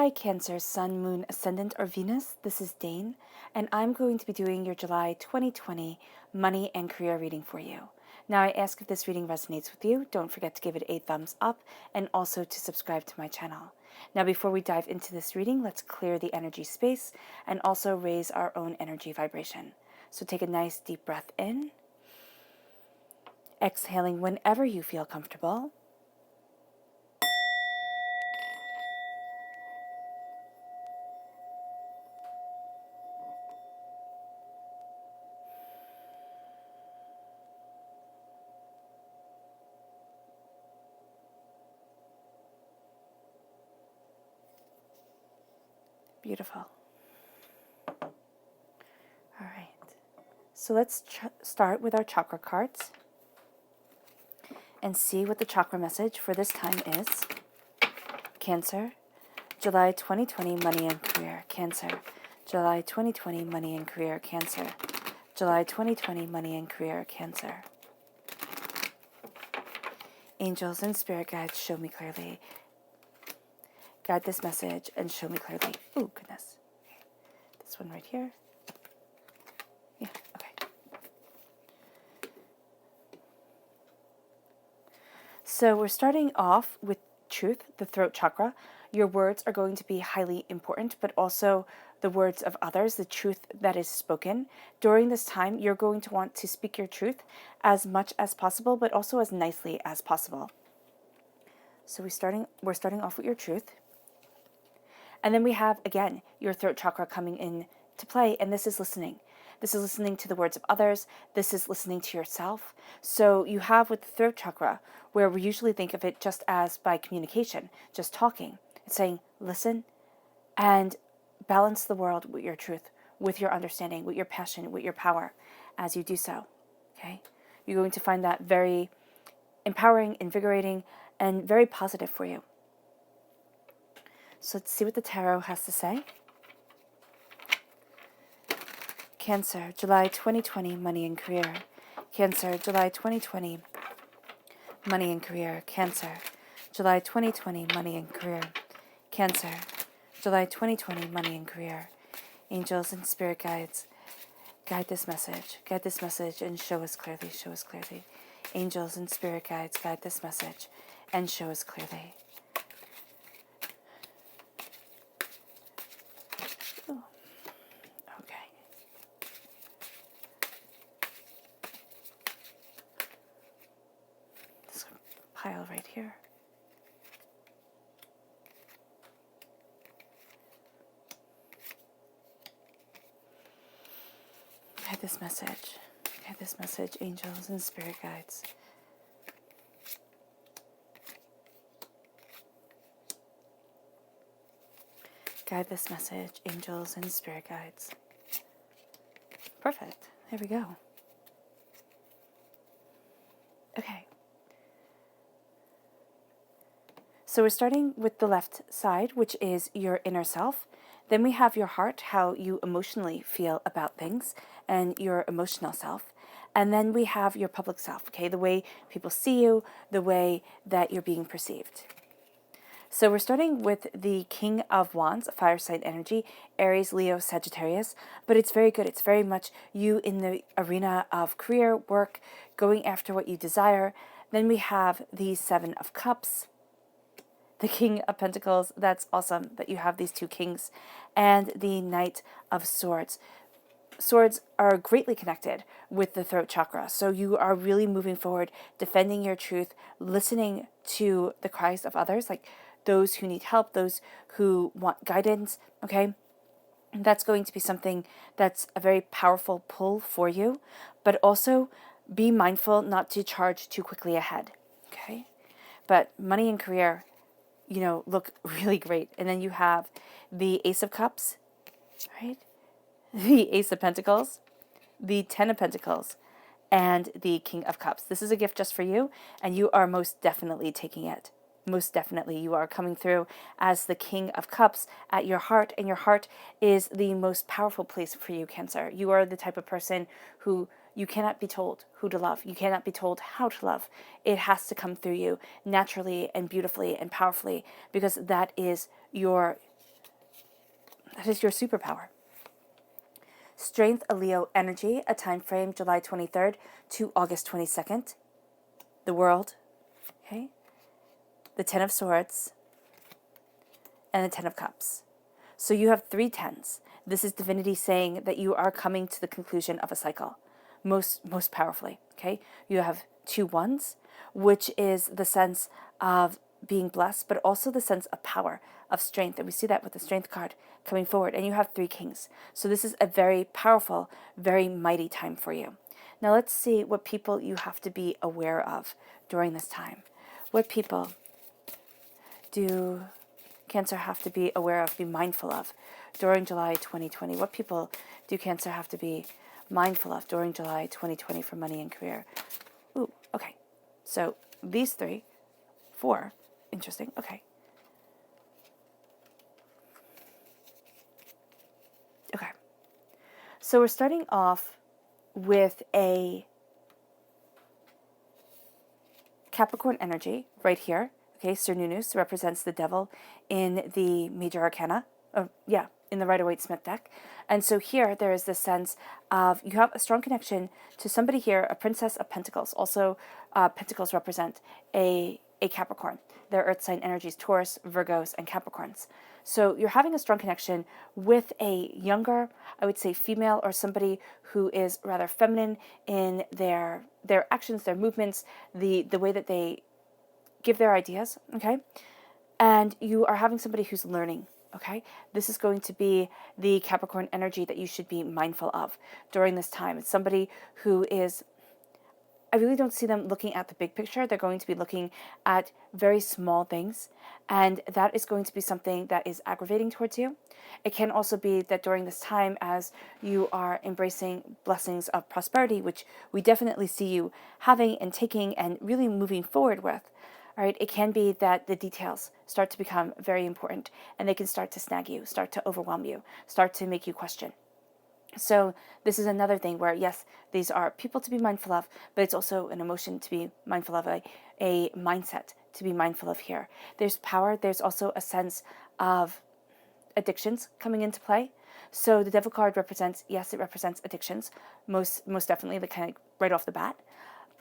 Hi Cancer, Sun, Moon, Ascendant, or Venus. This is Dane, and I'm going to be doing your July 2020 money and career reading for you. Now, I ask if this reading resonates with you, don't forget to give it a thumbs up and also to subscribe to my channel. Now, before we dive into this reading, let's clear the energy space and also raise our own energy vibration. So take a nice deep breath in, exhaling whenever you feel comfortable. Beautiful. All right. So let's start with our chakra cards and see what the chakra message for this time is. Cancer, July 2020 money and career. Cancer, July 2020 money and career. Cancer, July 2020 money and career. Cancer. Angels and spirit guides, show me clearly. Guide this message and show me clearly. Oh, goodness. This one right here. Yeah, okay. So we're starting off with truth, the throat chakra. Your words are going to be highly important, but also the words of others, the truth that is spoken. During this time, you're going to want to speak your truth as much as possible, but also as nicely as possible. So we're starting off with your truth. And then we have, again, your throat chakra coming in to play, and this is listening. This is listening to the words of others. This is listening to yourself. So you have with the throat chakra, where we usually think of it just as by communication, just talking. It's saying, listen and balance the world with your truth, with your understanding, with your passion, with your power as you do so. Okay? You're going to find that very empowering, invigorating, and very positive for you. So let's see what the tarot has to say. Cancer, July 2020, money and career. Cancer, July 2020, money and career. Cancer, July 2020, money and career. Cancer, July 2020, money and career. Angels and spirit guides, guide this message and show us clearly, show us clearly. Angels and spirit guides, guide this message and show us clearly. Ooh. Okay. This pile right here. Guide this message, angels and spirit guides. Guide this message, angels and spirit guides. Perfect. There we go. Okay. So we're starting with the left side, which is your inner self. Then we have your heart, how you emotionally feel about things, and your emotional self. And then we have your public self, okay, the way people see you, the way that you're being perceived. So we're starting with the King of Wands, fire sign energy, Aries, Leo, Sagittarius, but it's very good. It's very much you in the arena of career, work, going after what you desire. Then we have the Seven of Cups, the King of Pentacles. That's awesome that you have these two kings, and the Knight of Swords. Swords are greatly connected with the throat chakra. So you are really moving forward, defending your truth, listening to the cries of others, like those who need help, those who want guidance, okay? And that's going to be something that's a very powerful pull for you, but also be mindful not to charge too quickly ahead, okay? But money and career, you know, look really great. And then you have the Ace of Cups, right? The Ace of Pentacles, the Ten of Pentacles, and the King of Cups. This is a gift just for you, and you are most definitely taking it. Most definitely, you are coming through as the King of Cups at your heart, and your heart is the most powerful place for you, Cancer. You are the type of person who you cannot be told who to love. You cannot be told how to love. It has to come through you naturally and beautifully and powerfully, because that is your That is your superpower. Strength, a Leo energy, a time frame July 23rd to August 22nd. The World, okay? The Ten of Swords, and the Ten of Cups. So you have 3 tens. This is divinity saying that you are coming to the conclusion of a cycle, most powerfully, okay? You have 2 ones, which is the sense of being blessed, but also the sense of power, of strength. And we see that with the Strength card coming forward. And you have 3 kings. So this is a very powerful, very mighty time for you. Now let's see what people you have to be aware of during this time. What people do Cancer have to be aware of, be mindful of during July 2020? What people do Cancer have to be mindful of during July 2020 for money and career? Ooh, okay. So these 3, 4, interesting, okay. Okay. So we're starting off with a Capricorn energy right here. Okay, Cernunnos represents the devil in the major arcana. In the Rider-Waite-Smith deck. And so here there is this sense of you have a strong connection to somebody here, a Princess of Pentacles. Also, Pentacles represent a Capricorn. Their earth sign energies, Taurus, Virgos, and Capricorns. So you're having a strong connection with a younger, I would say female, or somebody who is rather feminine in their actions, their movements, the way that they give their ideas, okay? And you are having somebody who's learning, okay? This is going to be the Capricorn energy that you should be mindful of during this time. It's somebody who is, I really don't see them looking at the big picture. They're going to be looking at very small things, and that is going to be something that is aggravating towards you. It can also be that during this time, as you are embracing blessings of prosperity, which we definitely see you having and taking and really moving forward with, all right, it can be that the details start to become very important, and they can start to snag you, start to overwhelm you, start to make you question. So this is another thing where, yes, these are people to be mindful of, but it's also an emotion to be mindful of, a mindset to be mindful of here. There's power. There's also a sense of addictions coming into play. So the Devil card represents, yes, it represents addictions, most definitely, the kind of right off the bat.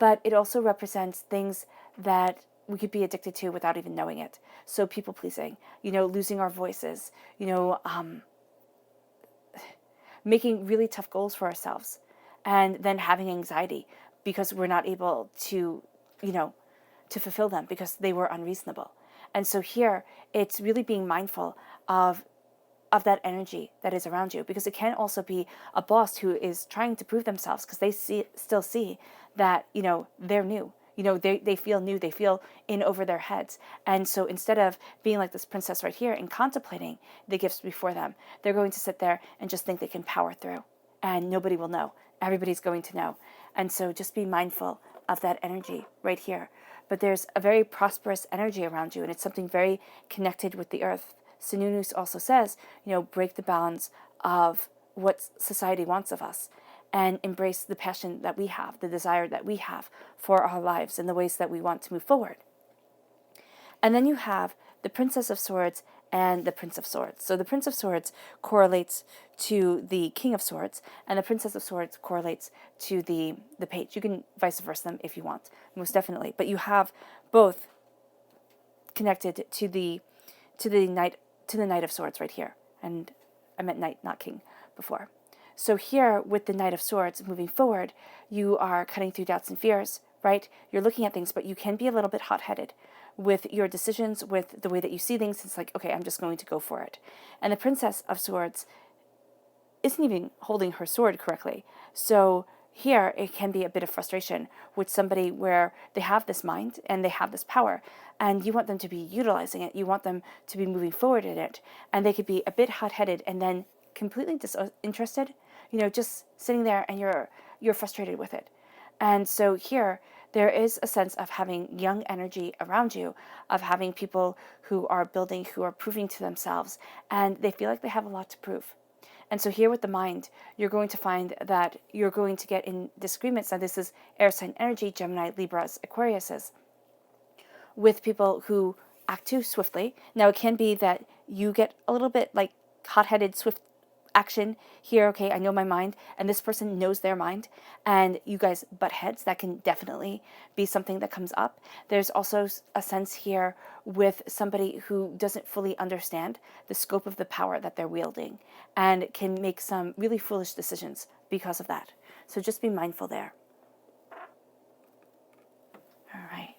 But it also represents things that we could be addicted to without even knowing it. So people pleasing, losing our voices, making really tough goals for ourselves, and then having anxiety because we're not able to, to fulfill them because they were unreasonable. And so here, it's really being mindful of that energy that is around you, because it can also be a boss who is trying to prove themselves because they still see that, they're new. They feel new, they feel in over their heads. And so instead of being like this princess right here and contemplating the gifts before them, they're going to sit there and just think they can power through. And nobody will know. Everybody's going to know. And so just be mindful of that energy right here. But there's a very prosperous energy around you, and it's something very connected with the earth. Cernunnos also says, break the bounds of what society wants of us, and embrace the passion that we have, the desire that we have for our lives and the ways that we want to move forward. And then you have the Princess of Swords and the Prince of Swords. So the Prince of Swords correlates to the King of Swords, and the Princess of Swords correlates to the Page. You can vice versa them if you want, most definitely. But you have both connected to the Knight of Swords right here. And I meant Knight, not King, before. So here, with the Knight of Swords moving forward, you are cutting through doubts and fears, right? You're looking at things, but you can be a little bit hot-headed with your decisions, with the way that you see things. It's like, okay, I'm just going to go for it. And the Princess of Swords isn't even holding her sword correctly. So here, it can be a bit of frustration with somebody where they have this mind and they have this power, and you want them to be utilizing it. You want them to be moving forward in it. And they could be a bit hot-headed and then completely disinterested, just sitting there, and you're frustrated with it. And so here, there is a sense of having young energy around you, of having people who are building, who are proving to themselves, and they feel like they have a lot to prove. And so here with the mind, you're going to find that you're going to get in disagreements. Now this is air sign energy, Gemini, Libras, Aquariuses, with people who act too swiftly. Now it can be that you get a little bit hot-headed, swift action here. Okay, I know my mind, and this person knows their mind, and you guys butt heads. That can definitely be something that comes up. There's also a sense here with somebody who doesn't fully understand the scope of the power that they're wielding and can make some really foolish decisions because of that. So just be mindful there. All right.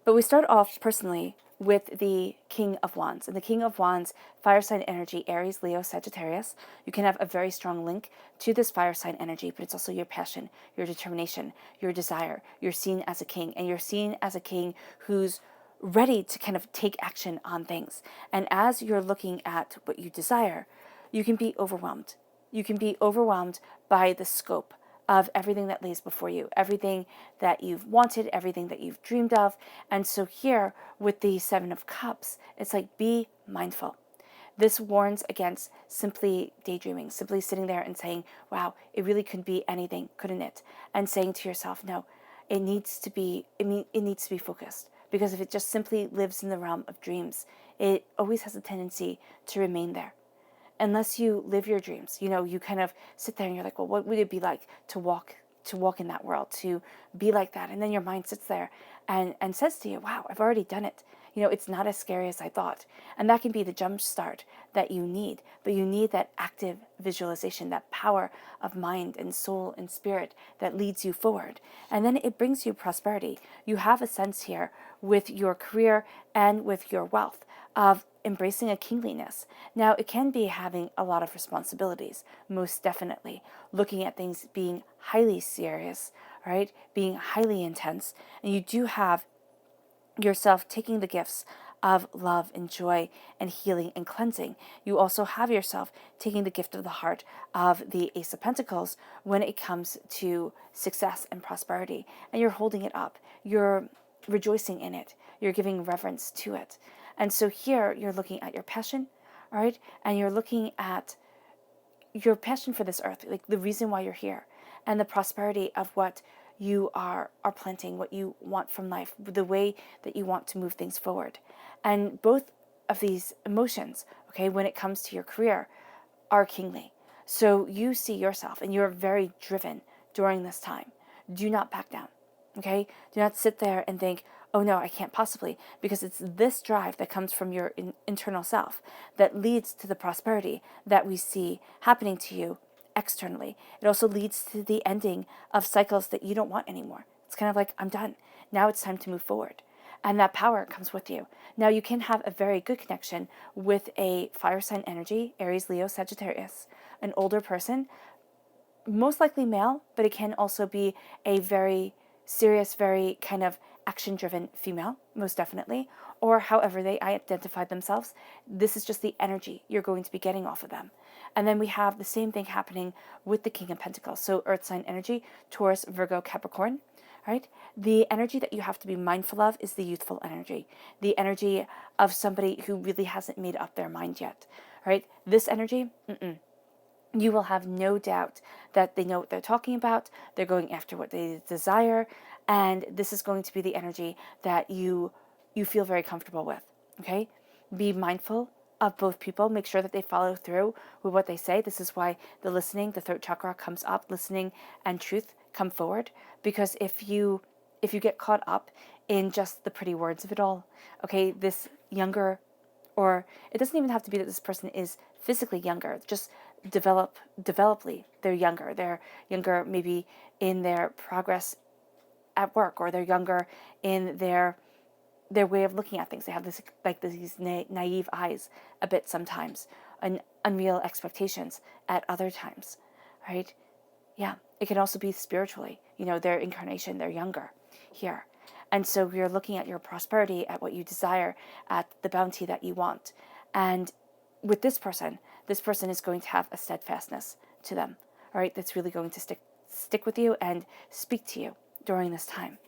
But we start off personally with the King of Wands. And the King of Wands, fire sign energy, Aries, Leo, Sagittarius. You can have a very strong link to this fire sign energy, but it's also your passion, your determination, your desire. You're seen as a king, and you're seen as a king who's ready to kind of take action on things. And as you're looking at what you desire, you can be overwhelmed. You can be overwhelmed by the scope of everything that lays before you, everything that you've wanted, everything that you've dreamed of. And so here with the Seven of Cups, it's like, be mindful. This warns against simply daydreaming, simply sitting there and saying, wow, it really could be anything, couldn't it? And saying to yourself, no, it needs to be focused. Because if it just simply lives in the realm of dreams, it always has a tendency to remain there. Unless you live your dreams, you kind of sit there and you're like, well, what would it be like to walk in that world, to be like that? And then your mind sits there and says to you, wow, I've already done it. It's not as scary as I thought. And that can be the jump start that you need. But you need that active visualization, that power of mind and soul and spirit that leads you forward. And then it brings you prosperity. You have a sense here with your career and with your wealth of embracing a kingliness. Now, it can be having a lot of responsibilities, most definitely. Looking at things being highly serious, right? Being highly intense. And you do have yourself taking the gifts of love and joy and healing and cleansing. You also have yourself taking the gift of the heart of the Ace of Pentacles when it comes to success and prosperity. And you're holding it up. You're rejoicing in it. You're giving reverence to it. And so here you're looking at your passion, all right? And you're looking at your passion for this earth, like the reason why you're here, and the prosperity of what you are planting, what you want from life, the way that you want to move things forward. And both of these emotions, okay, when it comes to your career, are kingly. So you see yourself and you're very driven during this time. Do not back down, okay? Do not sit there and think, oh no, I can't possibly, because it's this drive that comes from your internal self that leads to the prosperity that we see happening to you externally. It also leads to the ending of cycles that you don't want anymore. It's kind of like, I'm done. Now it's time to move forward. And that power comes with you. Now you can have a very good connection with a fire sign energy, Aries, Leo, Sagittarius, an older person, most likely male, but it can also be a very serious, very kind of action-driven female, most definitely, or however they identify themselves. This is just the energy you're going to be getting off of them. And then we have the same thing happening with the King of Pentacles. So earth sign energy, Taurus, Virgo, Capricorn, right? The energy that you have to be mindful of is the youthful energy, the energy of somebody who really hasn't made up their mind yet, right? This energy, you will have no doubt that they know what they're talking about. They're going after what they desire. And this is going to be the energy that you feel very comfortable with, okay? Be mindful of both people. Make sure that they follow through with what they say. This is why the listening, the throat chakra comes up. Listening and truth come forward. Because if you get caught up in just the pretty words of it all, okay, this younger, or it doesn't even have to be that this person is physically younger, just developly, they're younger maybe in their progress at work, or they're younger in their way of looking at things. They have this these naive eyes a bit sometimes, and unreal expectations at other times, right? Yeah, it can also be spiritually, their incarnation, they're younger here. And so you're looking at your prosperity, at what you desire, at the bounty that you want. And with this person is going to have a steadfastness to them, all right, that's really going to stick with you and speak to you during this time.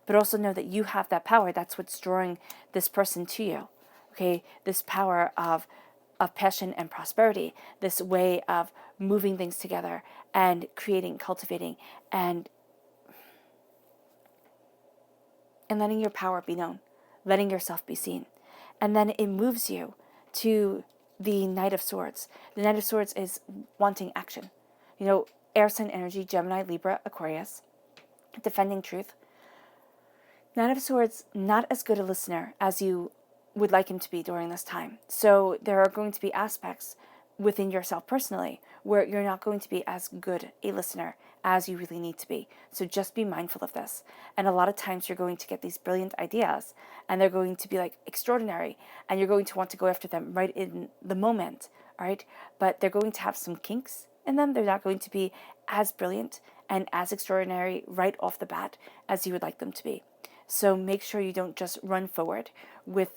But also know that you have that power. That's what's drawing this person to you, okay? This power of passion and prosperity, this way of moving things together and creating, cultivating, and letting your power be known, letting yourself be seen. And then it moves you to the Knight of Swords. The Knight of Swords is wanting action. Air sign energy, Gemini, Libra, Aquarius, defending truth. Knight of Swords, not as good a listener as you would like him to be during this time. So there are going to be aspects within yourself personally where you're not going to be as good a listener as you really need to be. So just be mindful of this. And a lot of times you're going to get these brilliant ideas and they're going to be like extraordinary and you're going to want to go after them right in the moment, all right? But they're going to have some kinks in them. They're not going to be as brilliant and as extraordinary right off the bat as you would like them to be. So make sure you don't just run forward with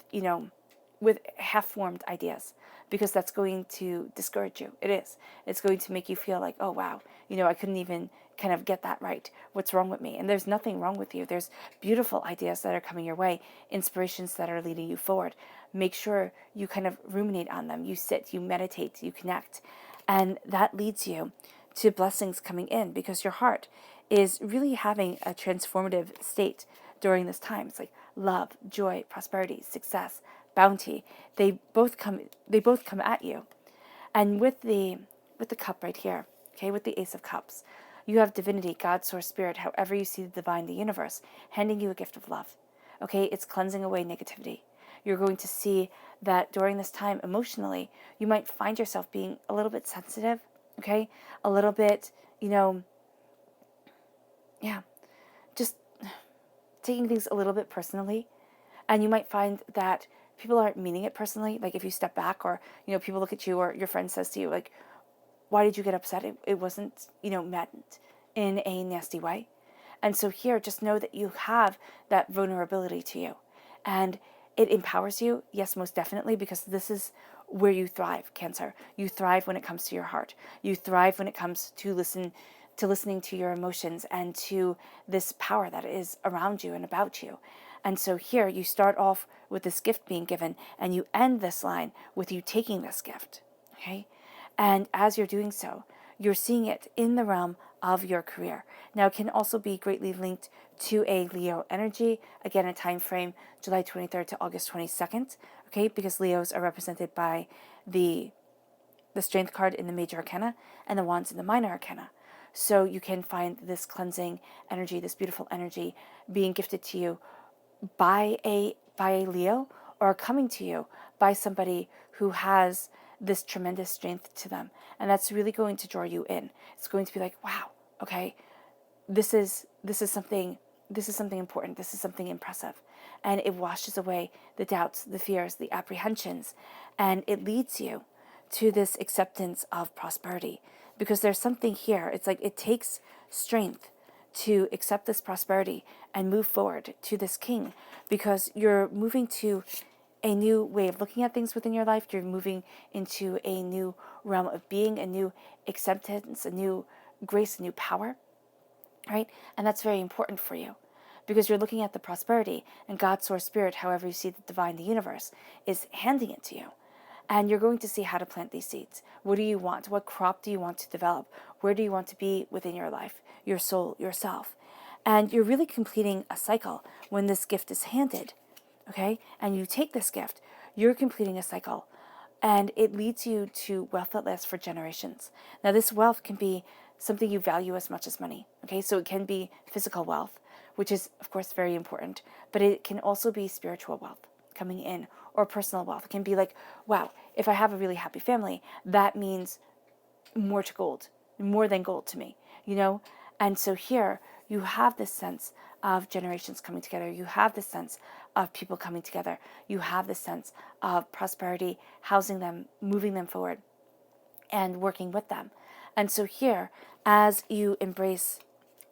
half-formed ideas, because that's going to discourage you. It is. It's going to make you feel like, oh, wow, I couldn't even kind of get that right. What's wrong with me? And there's nothing wrong with you. There's beautiful ideas that are coming your way, inspirations that are leading you forward. Make sure you kind of ruminate on them. You sit, you meditate, you connect. And that leads you to blessings coming in, because your heart is really having a transformative state during this time. It's like love, joy, prosperity, success, bounty. They both come at you. And with the cup right here, okay, with the Ace of Cups, you have divinity, God, source, spirit, however you see the divine, the universe, handing you a gift of love. Okay, it's cleansing away negativity. You're going to see that during this time emotionally, you might find yourself being a little bit sensitive, okay? A little bit, just taking things a little bit personally. And you might find that people aren't meaning it personally. Like if you step back, or, people look at you, or your friend says to you, like, why did you get upset? It wasn't, meant in a nasty way. And so here, just know that you have that vulnerability to you. And it empowers you, yes, most definitely, because this is where you thrive, Cancer. You thrive when it comes to your heart. You thrive when it comes to listening to your emotions and to this power that is around you and about you. And so here you start off with this gift being given, and you end this line with you taking this gift, okay? And as you're doing so, you're seeing it in the realm of your career. Now, it can also be greatly linked to a Leo energy. Again, a time frame, July 23rd to August 22nd, okay? Because Leos are represented by the Strength card in the Major Arcana and the Wands in the Minor Arcana. So you can find this cleansing energy, this beautiful energy being gifted to you by a Leo, or coming to you by somebody who has this tremendous strength to them. And that's really going to draw you in. It's going to be like, wow, okay, this is something important. This is something impressive. And it washes away the doubts, the fears, the apprehensions, and it leads you to this acceptance of prosperity. Because there's something here. It's like it takes strength to accept this prosperity and move forward to this king, because you're moving to a new way of looking at things within your life. You're moving into a new realm of being, a new acceptance, a new grace, a new power, right? And that's very important for you, because you're looking at the prosperity, and God, source, spirit, however you see the divine, the universe, is handing it to you. And you're going to see how to plant these seeds. What do you want? What crop do you want to develop? Where do you want to be within your life, your soul, yourself? And you're really completing a cycle when this gift is handed, okay? And you take this gift, you're completing a cycle. And it leads you to wealth that lasts for generations. Now, this wealth can be something you value as much as money, okay? So it can be physical wealth, which is, of course, very important. But it can also be spiritual wealth coming in, or personal wealth. It can be like, wow, if I have a really happy family, that means more than gold to me, And so here you have this sense of generations coming together. You have this sense of people coming together. You have this sense of prosperity, housing them, moving them forward, and working with them. And so here, as you embrace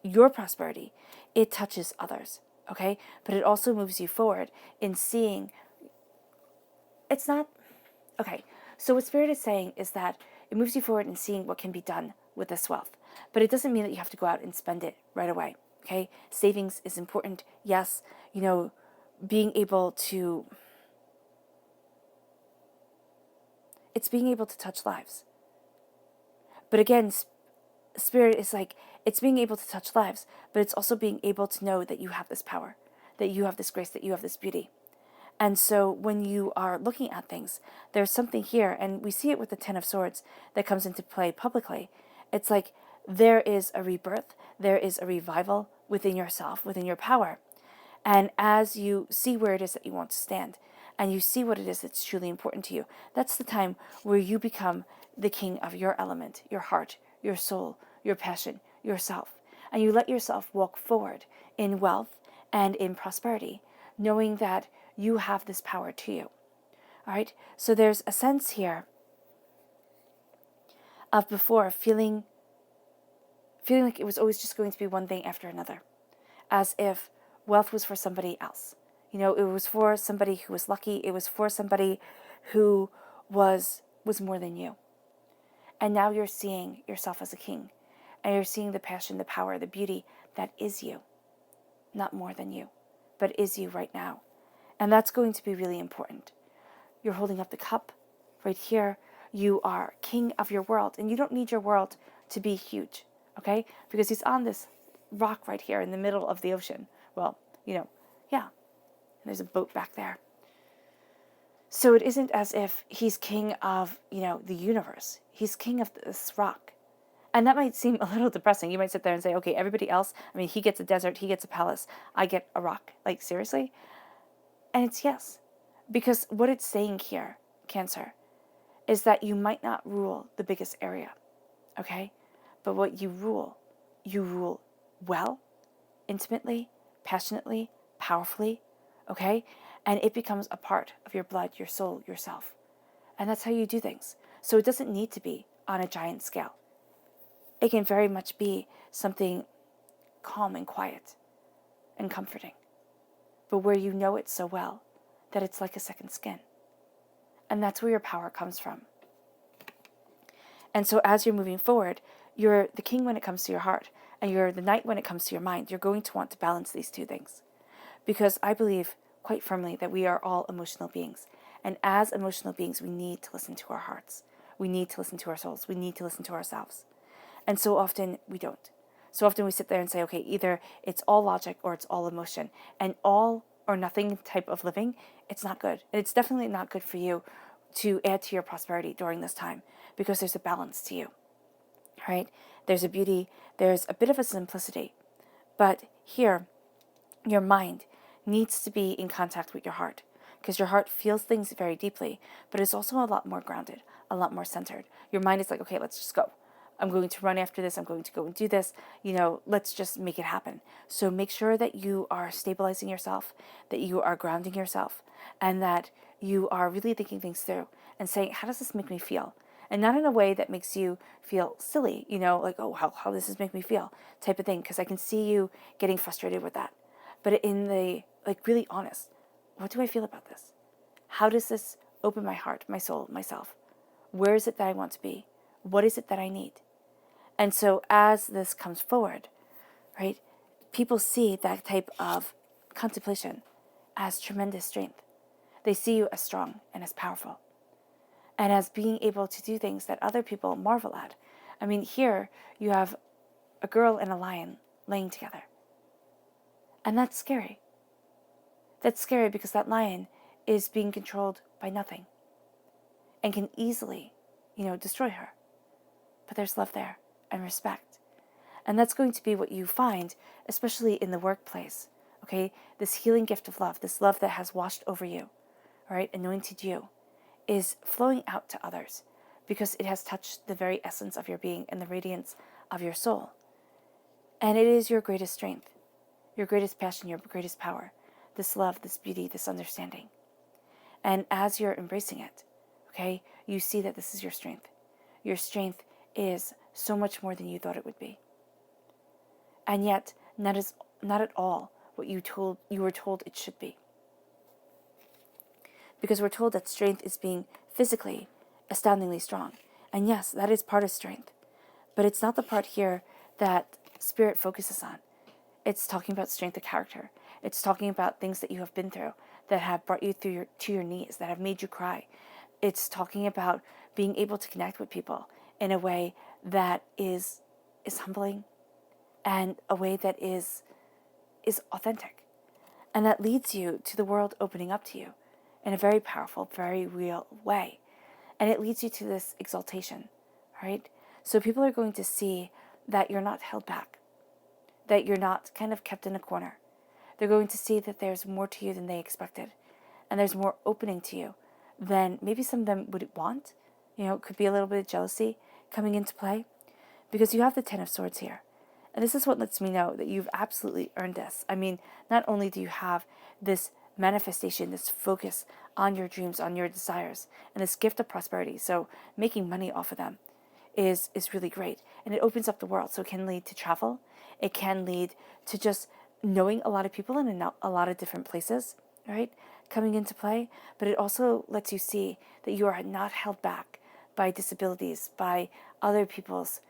your prosperity, it touches others, okay? But it also moves you forward in seeing. It's not, okay, so what Spirit is saying is that it moves you forward in seeing what can be done with this wealth. But it doesn't mean that you have to go out and spend it right away, okay? Savings is important. Yes, being able to, it's being able to touch lives. But again, Spirit is like, it's being able to touch lives, but it's also being able to know that you have this power, that you have this grace, that you have this beauty. And so when you are looking at things, there's something here, and we see it with the Ten of Swords that comes into play publicly. It's like there is a rebirth, there is a revival within yourself, within your power. And as you see where it is that you want to stand, and you see what it is that's truly important to you, that's the time where you become the king of your element, your heart, your soul, your passion, yourself. And you let yourself walk forward in wealth and in prosperity, knowing that you have this power to you. All right? So there's a sense here of before feeling like it was always just going to be one thing after another, as if wealth was for somebody else. You know, it was for somebody who was lucky. It was for somebody who was more than you. And now you're seeing yourself as a king, and you're seeing the passion, the power, the beauty that is you, not more than you, but is you right now. And that's going to be really important. You're holding up the cup right here. You are king of your world, and you don't need your world to be huge, okay? Because he's on this rock right here in the middle of the ocean. Well, yeah. And there's a boat back there. So it isn't as if he's king of, the universe. He's king of this rock. And that might seem a little depressing. You might sit there and say, okay, everybody else, he gets a desert, he gets a palace, I get a rock. Like, seriously? And it's yes. Because what it's saying here, Cancer, is that you might not rule the biggest area, okay? But what you rule well, intimately, passionately, powerfully, okay? And it becomes a part of your blood, your soul, yourself. And that's how you do things. So it doesn't need to be on a giant scale. It can very much be something calm and quiet and comforting, but where you know it so well that it's like a second skin. And that's where your power comes from. And so as you're moving forward, you're the king when it comes to your heart, and you're the knight when it comes to your mind. You're going to want to balance these two things. Because I believe quite firmly that we are all emotional beings. And as emotional beings, we need to listen to our hearts. We need to listen to our souls. We need to listen to ourselves. And so often we don't. So often we sit there and say, okay, either it's all logic or it's all emotion. And all or nothing type of living, it's not good. And it's definitely not good for you to add to your prosperity during this time, because there's a balance to you, right? There's a beauty, there's a bit of a simplicity. But here, your mind needs to be in contact with your heart, because your heart feels things very deeply, but it's also a lot more grounded, a lot more centered. Your mind is like, okay, let's just go. I'm going to run after this. I'm going to go and do this. Let's just make it happen. So make sure that you are stabilizing yourself, that you are grounding yourself, and that you are really thinking things through and saying, how does this make me feel? And not in a way that makes you feel silly, like, oh, how does this make me feel type of thing, because I can see you getting frustrated with that. But in the, really honest, what do I feel about this? How does this open my heart, my soul, myself? Where is it that I want to be? What is it that I need? And so as this comes forward, right, people see that type of contemplation as tremendous strength. They see you as strong and as powerful, and as being able to do things that other people marvel at. Here you have a girl and a lion laying together. And that's scary. That's scary because that lion is being controlled by nothing and can easily, destroy her. But there's love there and respect. And that's going to be what you find, especially in the workplace, okay? This healing gift of love, this love that has washed over you, all right, anointed you, is flowing out to others because it has touched the very essence of your being and the radiance of your soul. And it is your greatest strength, your greatest passion, your greatest power, this love, this beauty, this understanding. And as you're embracing it, okay, you see that this is your strength. Your strength is so much more than you thought it would be. And yet, not at all what you were told it should be. Because we're told that strength is being physically astoundingly strong. And yes, that is part of strength. But it's not the part here that spirit focuses on. It's talking about strength of character. It's talking about things that you have been through that have brought you to your knees, that have made you cry. It's talking about being able to connect with people in a way that is humbling, and a way that is authentic. And that leads you to the world opening up to you. in a very powerful, very real way. And it leads you to this exaltation, right? So people are going to see that you're not held back, that you're not kind of kept in a corner. They're going to see that there's more to you than they expected, and there's more opening to you than maybe some of them would want. It could be a little bit of jealousy coming into play, because you have the Ten of Swords here. And this is what lets me know that you've absolutely earned this. I mean, not only do you have this manifestation, this focus on your dreams, on your desires, and this gift of prosperity, so making money off of them is really great. And it opens up the world, so it can lead to travel. It can lead to just knowing a lot of people in a lot of different places, right, coming into play. But it also lets you see that you are not held back by disabilities, by other people's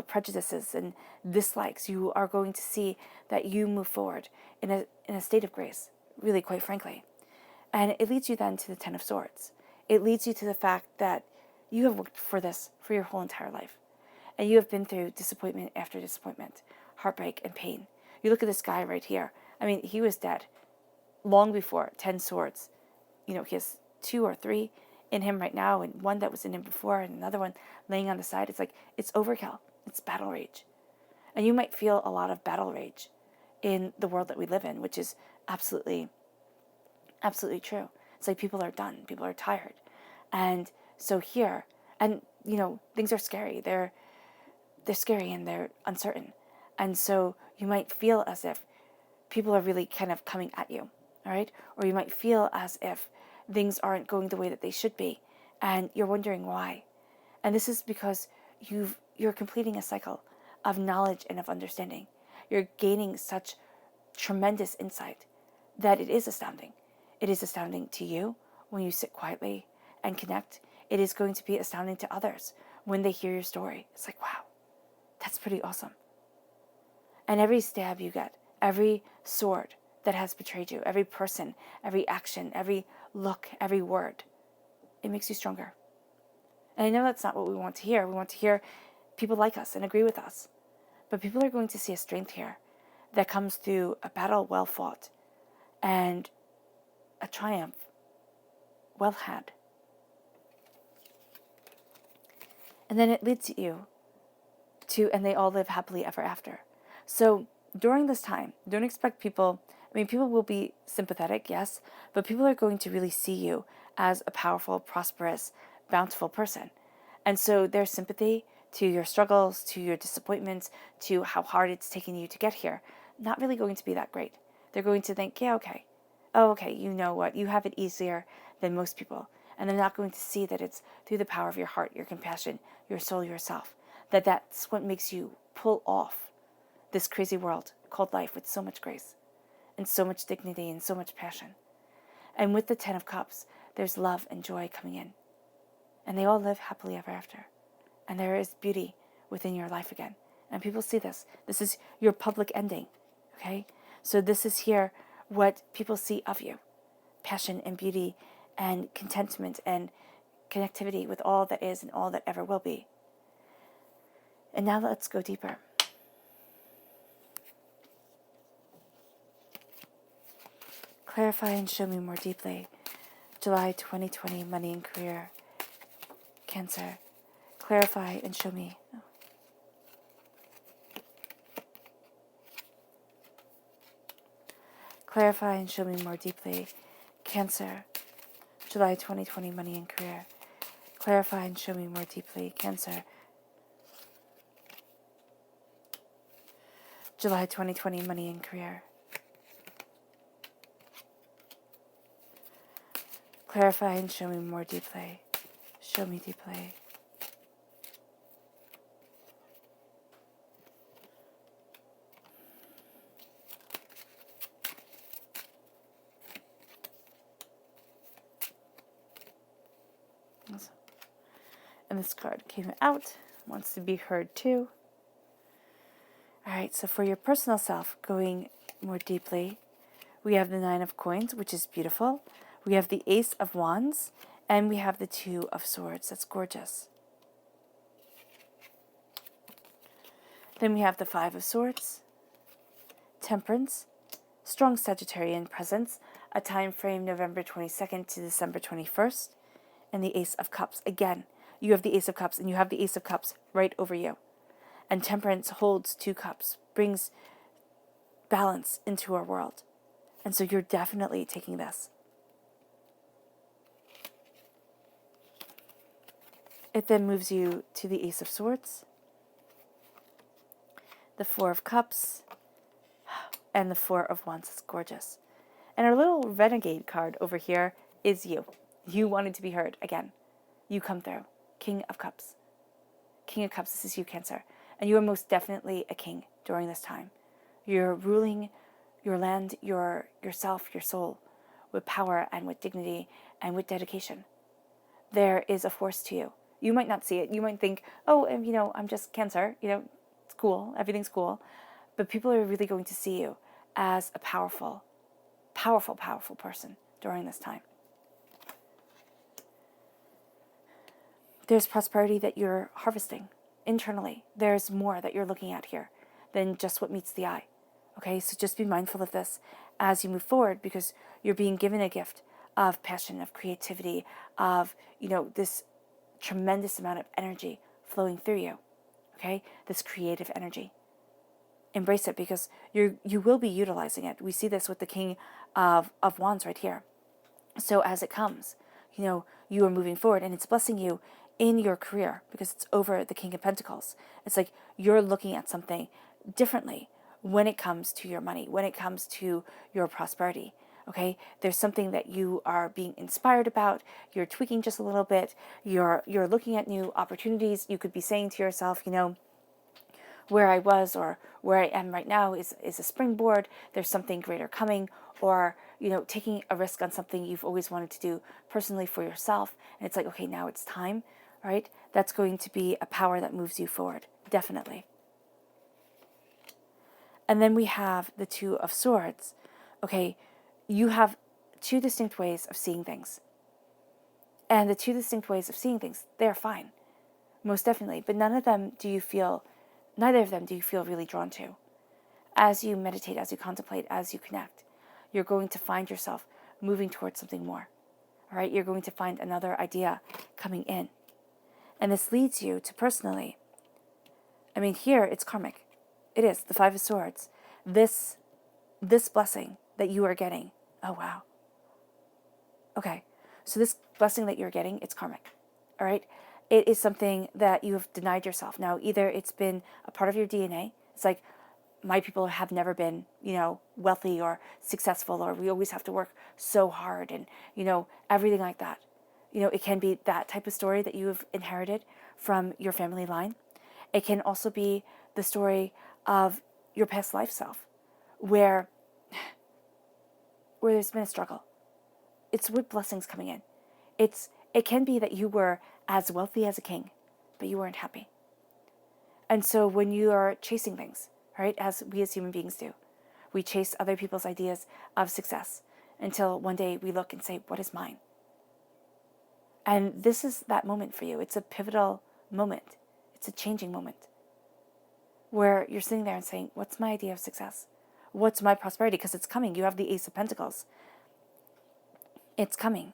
prejudices and dislikes. You are going to see that you move forward in a state of grace, really, quite frankly. And it leads you then to the Ten of Swords. It leads you to the fact that you have worked for this for your whole entire life. And you have been through disappointment after disappointment, heartbreak and pain. You look at this guy right here. I mean, he was dead long before 10 swords. He has 2 or 3 in him right now, and one that was in him before, and another one laying on the side. It's like, it's overkill. It's battle rage. And you might feel a lot of battle rage in the world that we live in, which is absolutely, absolutely true. It's like people are done. People are tired. And so here, and, things are scary. They're scary and they're uncertain. And so you might feel as if people are really kind of coming at you, all right? Or you might feel as if things aren't going the way that they should be, and you're wondering why. And this is because you're completing a cycle of knowledge and of understanding. You're gaining such tremendous insight that it is astounding. It is astounding to you when you sit quietly and connect. It is going to be astounding to others when they hear your story. It's like, wow, that's pretty awesome. And every stab you get, every sword that has betrayed you, every person, every action, every look, every word, it makes you stronger. And I know that's not what we want to hear. We want to hear people like us and agree with us. But people are going to see a strength here that comes through a battle well fought and a triumph well had. And then it leads you to, and they all live happily ever after. So during this time, don't expect people, people will be sympathetic, yes, but people are going to really see you as a powerful, prosperous, bountiful person. And so their sympathy to your struggles, to your disappointments, to how hard it's taken you to get here, not really going to be that great. They're going to think, yeah, okay. Oh, okay, you know what? You have it easier than most people. And they're not going to see that it's through the power of your heart, your compassion, your soul, yourself, that's what makes you pull off this crazy world called life with so much grace and so much dignity and so much passion. And with the 10 of Cups, there's love and joy coming in. And they all live happily ever after. And there is beauty within your life again. And people see this. This is your public ending, okay? So this is here what people see of you. Passion and beauty and contentment and connectivity with all that is and all that ever will be. And now let's go deeper. Clarify and show me more deeply. July 2020, money and career. Cancer. Clarify and show me. Clarify and show me more deeply. Cancer. July 2020, money and career. Clarify and show me more deeply. Cancer. July 2020, money and career. Clarify and show me more deeply. Show me deeply. And this card came out, wants to be heard too. Alright, so for your personal self, going more deeply, we have the 9 of Coins, which is beautiful. We have the Ace of Wands, and we have the 2 of Swords. That's gorgeous. Then we have the 5 of Swords, Temperance, strong Sagittarian presence. a time frame November 22nd to December 21st, and the Ace of Cups. Again, you have the Ace of Cups, and you have the Ace of Cups right over you. And Temperance holds 2 cups, brings balance into our world. And so you're definitely taking this. It then moves you to the Ace of Swords, the 4 of Cups, and the 4 of Wands. It's gorgeous. And our little Renegade card over here is you. You wanted to be heard. Again, you come through. King of Cups. King of Cups, this is you, Cancer. And you are most definitely a king during this time. You're ruling your land, yourself, your soul, with power and with dignity and with dedication. There is a force to you. You might not see it. You might think, oh, I'm just Cancer. It's cool. Everything's cool. But people are really going to see you as a powerful, powerful, powerful person during this time. There's prosperity that you're harvesting internally. There's more that you're looking at here than just what meets the eye. Okay, so just be mindful of this as you move forward, because you're being given a gift of passion, of creativity, of, this tremendous amount of energy flowing through you. Okay, this creative energy. Embrace it, because you will be utilizing it. We see this with the King of Wands right here. So as it comes, you are moving forward, and it's blessing you in your career because it's over the King of Pentacles. It's like you're looking at something differently when it comes to your money, when it comes to your prosperity. Okay, there's something that you are being inspired about. You're tweaking just a little bit. You're looking at new opportunities. You could be saying to yourself, where I was or where I am right now is a springboard. There's something greater coming, or taking a risk on something you've always wanted to do personally for yourself, and it's like, okay, now it's time, right? That's going to be a power that moves you forward, definitely. And then we have the 2 of Swords. Okay, you have 2 distinct ways of seeing things, and the 2 distinct ways of seeing things, they're fine, most definitely, but neither of them do you feel really drawn to. As you meditate, as you contemplate, as you connect, you're going to find yourself moving towards something more. All right, you're going to find another idea coming in. And this leads you to personally, here it's karmic. It is, the 5 of Swords. This blessing that you are getting, oh wow. Okay, so this blessing that you're getting, it's karmic. All right, it is something that you have denied yourself. Now, either it's been a part of your DNA. It's like, my people have never been, wealthy or successful, or we always have to work so hard and, everything like that. It can be that type of story that you have inherited from your family line. It can also be the story of your past life self, where there's been a struggle. It's with blessings coming in. It can be that you were as wealthy as a king, but you weren't happy. And so when you are chasing things, right, as we as human beings do, we chase other people's ideas of success until one day we look and say, what is mine? And this is that moment for you. It's a pivotal moment. It's a changing moment where you're sitting there and saying, what's my idea of success? What's my prosperity? Because it's coming. You have the Ace of Pentacles. It's coming.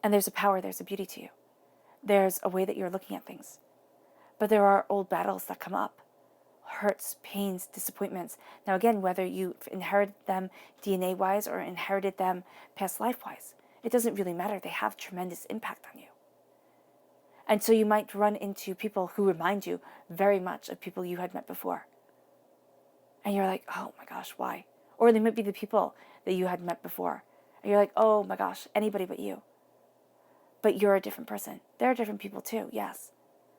And there's a power, there's a beauty to you. There's a way that you're looking at things. But there are old battles that come up. Hurts, pains, disappointments. Now again, whether you've inherited them DNA-wise or inherited them past life-wise, it doesn't really matter. They have tremendous impact on you. And so you might run into people who remind you very much of people you had met before. And you're like, oh my gosh, why? Or they might be the people that you had met before. And you're like, oh my gosh, anybody but you. But you're a different person. They're different people too, yes.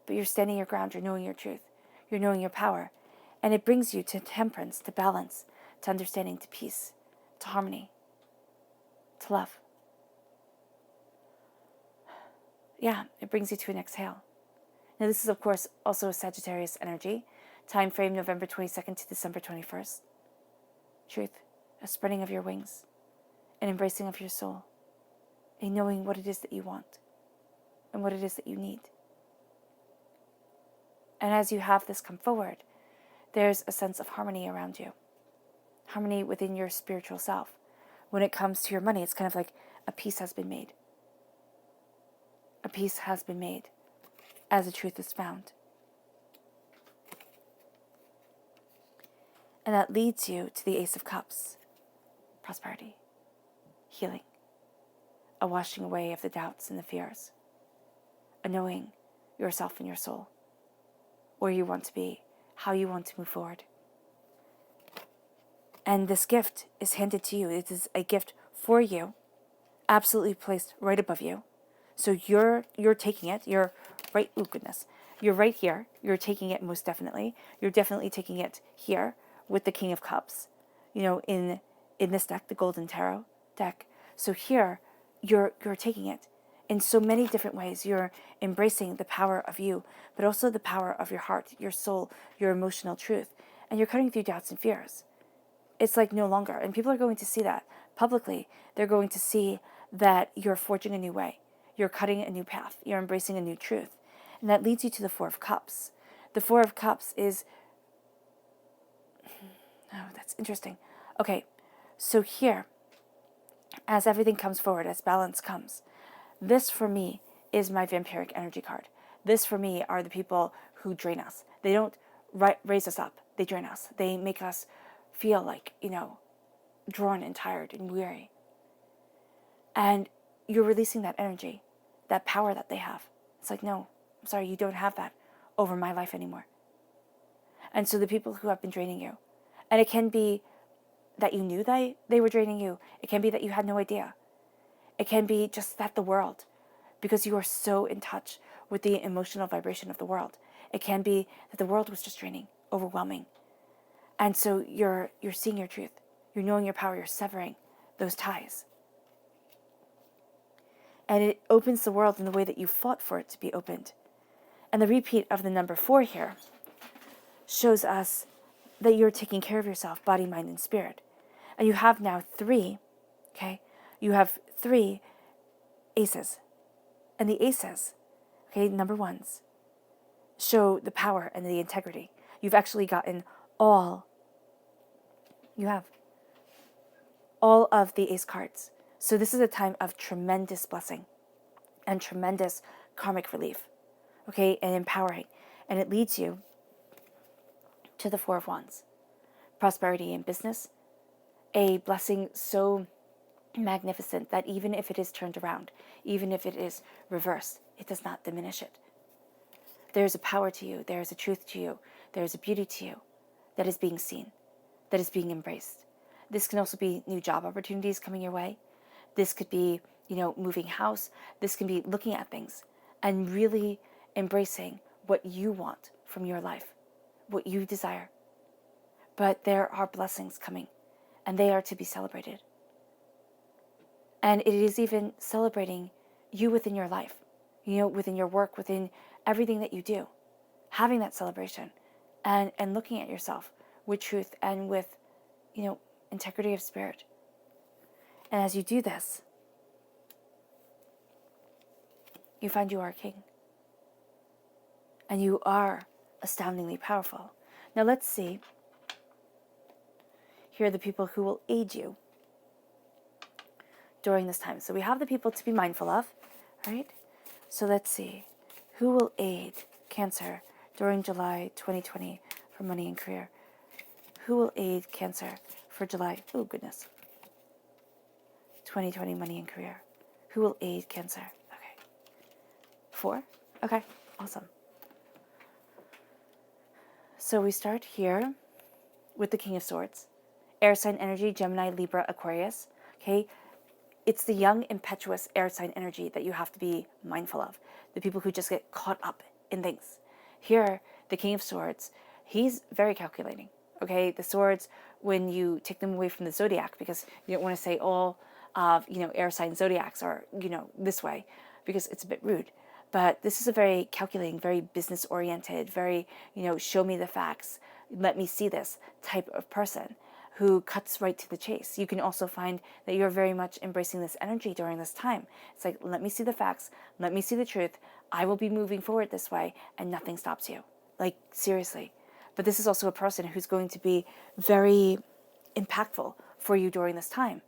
But you're standing your ground, you're knowing your truth. You're knowing your power. And it brings you to temperance, to balance, to understanding, to peace, to harmony, to love. Yeah, it brings you to an exhale. Now this is, of course, also a Sagittarius energy. Time frame November 22nd to December 21st. Truth, a spreading of your wings, an embracing of your soul, a knowing what it is that you want and what it is that you need. And as you have this come forward, there's a sense of harmony around you. Harmony within your spiritual self. when it comes to your money, it's kind of like a peace has been made. A peace has been made as the truth is found. And that leads you to the Ace of Cups. Prosperity, healing, a washing away of the doubts and the fears, a knowing yourself and your soul, where you want to be, how you want to move forward. And this gift is handed to you. It is a gift for you, absolutely placed right above you. So you're taking it. You're right. Oh goodness, you're right here. You're taking it most definitely. You're definitely taking it here with the King of Cups. In this deck, the Golden Tarot deck. So here, you're taking it in so many different ways. You're embracing the power of you, but also the power of your heart, your soul, your emotional truth, and you're cutting through doubts and fears. It's like no longer, and people are going to see that publicly. They're going to see that you're forging a new way. You're cutting a new path. You're embracing a new truth. And that leads you to the Four of Cups. The Four of Cups is, oh, that's interesting. Okay, so here, as everything comes forward, as balance comes, this for me is my vampiric energy card. This for me are the people who drain us. They don't raise us up. They drain us. They make us feel like, drawn and tired and weary. And you're releasing that energy, that power that they have. It's like, no, I'm sorry, you don't have that over my life anymore. And so the people who have been draining you, and it can be that you knew they were draining you. It can be that you had no idea. It can be just that the world, because you are so in touch with the emotional vibration of the world. It can be that the world was just draining, overwhelming. And so you're seeing your truth. You're knowing your power. You're severing those ties. And it opens the world in the way that you fought for it to be opened. And the repeat of the number 4 here shows us that you're taking care of yourself, body, mind, and spirit. And you have now 3, okay? You have 3 aces. And the aces, okay, number 1s, show the power and the integrity. You've actually gotten all of the ace cards. So this is a time of tremendous blessing and tremendous karmic relief, okay, and empowering. And it leads you to the 4 of Wands. Prosperity in business, a blessing so magnificent that even if it is turned around, even if it is reversed, it does not diminish it. There is a power to you, there is a truth to you, there is a beauty to you that is being seen, that is being embraced. This can also be new job opportunities coming your way. This could be, moving house. This can be looking at things and really embracing what you want from your life, what you desire. But there are blessings coming, and they are to be celebrated. And it is even celebrating you within your life, within your work, within everything that you do, having that celebration and looking at yourself with truth and with, integrity of spirit. And as you do this, you find you are a king. And you are astoundingly powerful. Now let's see. Here are the people who will aid you during this time. So we have the people to be mindful of, right? So let's see. Who will aid Cancer during July 2020 for money and career? Who will aid Cancer for July? Oh, goodness. 2020 money and career. Who will aid Cancer? Okay. 4? Okay. Awesome. So we start here with the King of Swords. Air sign energy, Gemini, Libra, Aquarius. Okay. It's the young, impetuous air sign energy that you have to be mindful of. The people who just get caught up in things. Here, the King of Swords, he's very calculating. Okay, the swords, when you take them away from the zodiac, because you don't want to say all of, air sign zodiacs are, this way, because it's a bit rude. But this is a very calculating, very business oriented, very, show me the facts, let me see this type of person who cuts right to the chase. You can also find that you're very much embracing this energy during this time. It's like, let me see the facts, let me see the truth. I will be moving forward this way and nothing stops you. Like, seriously. But this is also a person who's going to be very impactful for you during this time.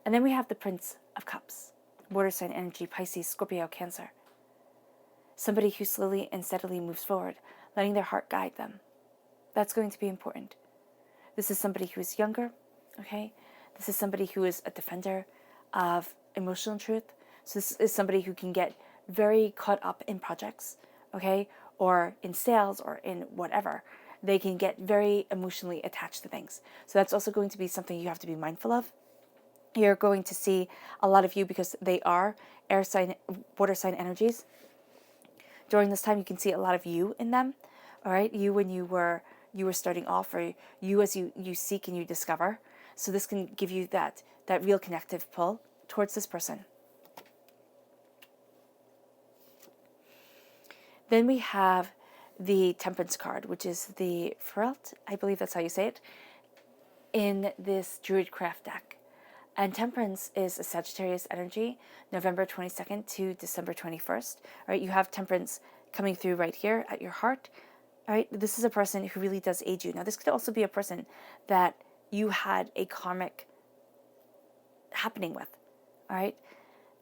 And then we have the Prince of Cups, water sign energy, Pisces, Scorpio, Cancer. Somebody who slowly and steadily moves forward, letting their heart guide them. That's going to be important. This is somebody who is younger, okay? This is somebody who is a defender of emotional truth. So this is somebody who can get very caught up in projects, okay? Or in sales or in whatever. They can get very emotionally attached to things. So that's also going to be something you have to be mindful of. You're going to see a lot of you, because they are air sign, water sign energies. During this time, you can see a lot of you in them, all right? You when you were starting off, or you as you seek and you discover. So this can give you that real connective pull towards this person. Then we have the Temperance card, which is the Feralt, I believe that's how you say it, in this Druidcraft deck. And Temperance is a Sagittarius energy, November 22nd to December 21st. All right, you have Temperance coming through right here at your heart. All right, this is a person who really does aid you. Now, this could also be a person that you had a karmic happening with. All right,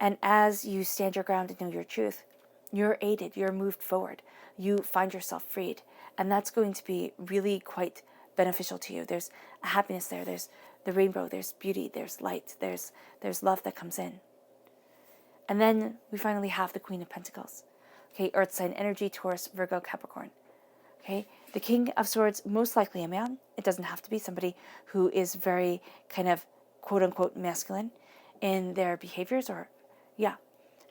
and as you stand your ground and know your truth, you're aided, you're moved forward, you find yourself freed. And that's going to be really quite beneficial to you. There's a happiness there, there's the rainbow, there's beauty, there's light, there's love that comes in. And then we finally have the Queen of Pentacles. Okay, Earth sign energy, Taurus, Virgo, Capricorn. Okay, the King of Swords, most likely a man. It doesn't have to be somebody who is very kind of quote unquote masculine in their behaviors, or yeah.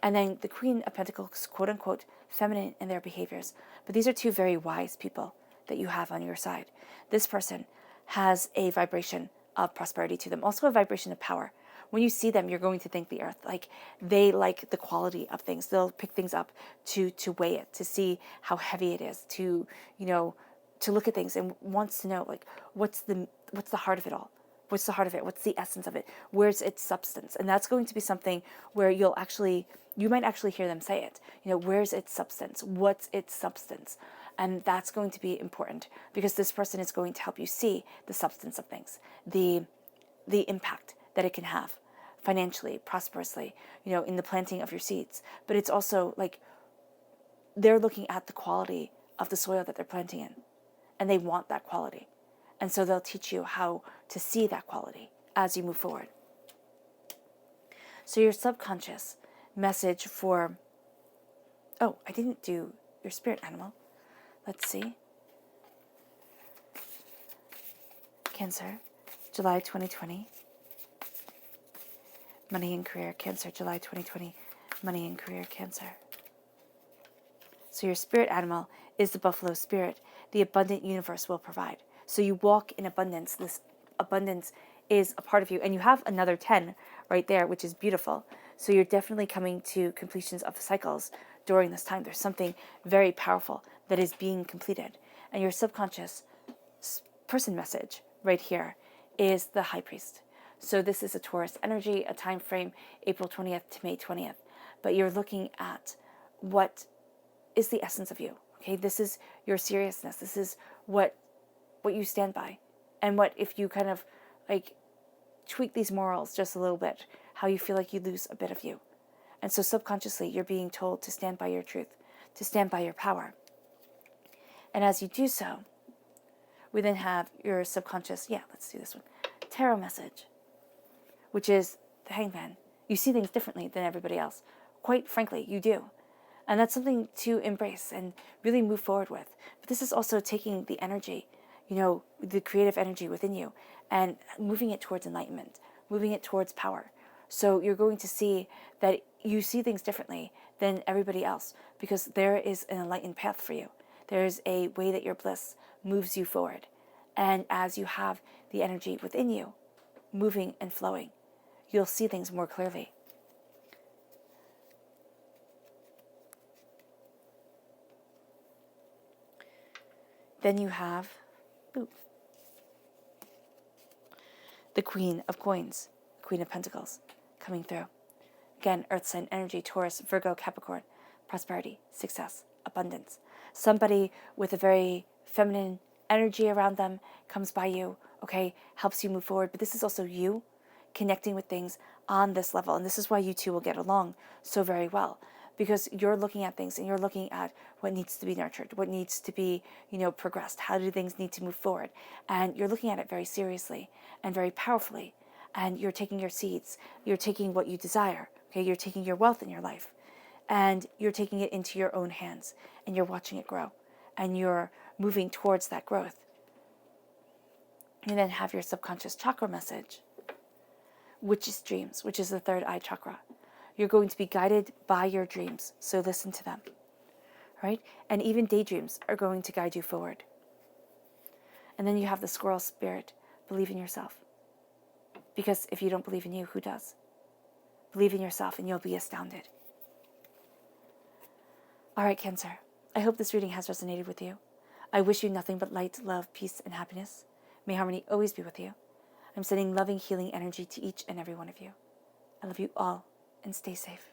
And then the Queen of Pentacles, quote unquote feminine in their behaviors. But these are two very wise people that you have on your side. This person has a vibration of prosperity to them, also a vibration of power. When you see them, you're going to think the earth. Like, they like the quality of things. They'll pick things up to weigh it, to see how heavy it is, to, you know, to look at things and wants to know, like, what's the heart of it all? What's the heart of it? What's the essence of it? Where's its substance? And that's going to be something where you might actually hear them say it. You know, where's its substance? What's its substance? And that's going to be important, because this person is going to help you see the substance of things, the impact that it can have financially, prosperously, you know, in the planting of your seeds. But it's also like they're looking at the quality of the soil that they're planting in, and they want that quality. And so they'll teach you how to see that quality as you move forward. So your subconscious message for, oh, I didn't do your spirit animal. Let's see. Cancer, July 2020. Money and career, Cancer, July 2020. Money and career, Cancer. So your spirit animal is the buffalo spirit. The abundant universe will provide. So you walk in abundance. This abundance is a part of you. And you have another 10 right there, which is beautiful. So you're definitely coming to completions of cycles during this time. There's something very powerful that is being completed. And your subconscious person message right here is the High Priest. So this is a Taurus energy, a time frame, April 20th to May 20th. But you're looking at what is the essence of you. Okay, this is your seriousness. This is what you stand by. And what if you kind of like tweak these morals just a little bit, how you feel like you lose a bit of you. And so subconsciously you're being told to stand by your truth, to stand by your power. And as you do so, we then have your subconscious, let's do this one, tarot message, which is the Hangman. You see things differently than everybody else. Quite frankly, you do. And that's something to embrace and really move forward with. But this is also taking the energy, you know, the creative energy within you, and moving it towards enlightenment, moving it towards power. So you're going to see that you see things differently than everybody else, because there is an enlightened path for you. There's a way that your bliss moves you forward. And as you have the energy within you moving and flowing, you'll see things more clearly. Then you have the Queen of Coins, Queen of Pentacles, coming through. Again, Earth sign energy, Taurus, Virgo, Capricorn, prosperity, success, abundance. Somebody with a very feminine energy around them comes by you, okay, helps you move forward. But this is also you connecting with things on this level. And this is why you two will get along so very well, because you're looking at things and you're looking at what needs to be nurtured, what needs to be, progressed. How do things need to move forward? And you're looking at it very seriously and very powerfully. And you're taking your seeds, you're taking what you desire, okay? You're taking your wealth in your life and you're taking it into your own hands and you're watching it grow and you're moving towards that growth. You then have your subconscious chakra message, which is dreams, which is the third eye chakra. You're going to be guided by your dreams, so listen to them, right? And even daydreams are going to guide you forward. And then you have the squirrel spirit, believe in yourself. Because if you don't believe in you, who does? Believe in yourself and you'll be astounded. All right, Cancer, I hope this reading has resonated with you. I wish you nothing but light, love, peace, and happiness. May harmony always be with you. I'm sending loving, healing energy to each and every one of you. I love you all, and stay safe.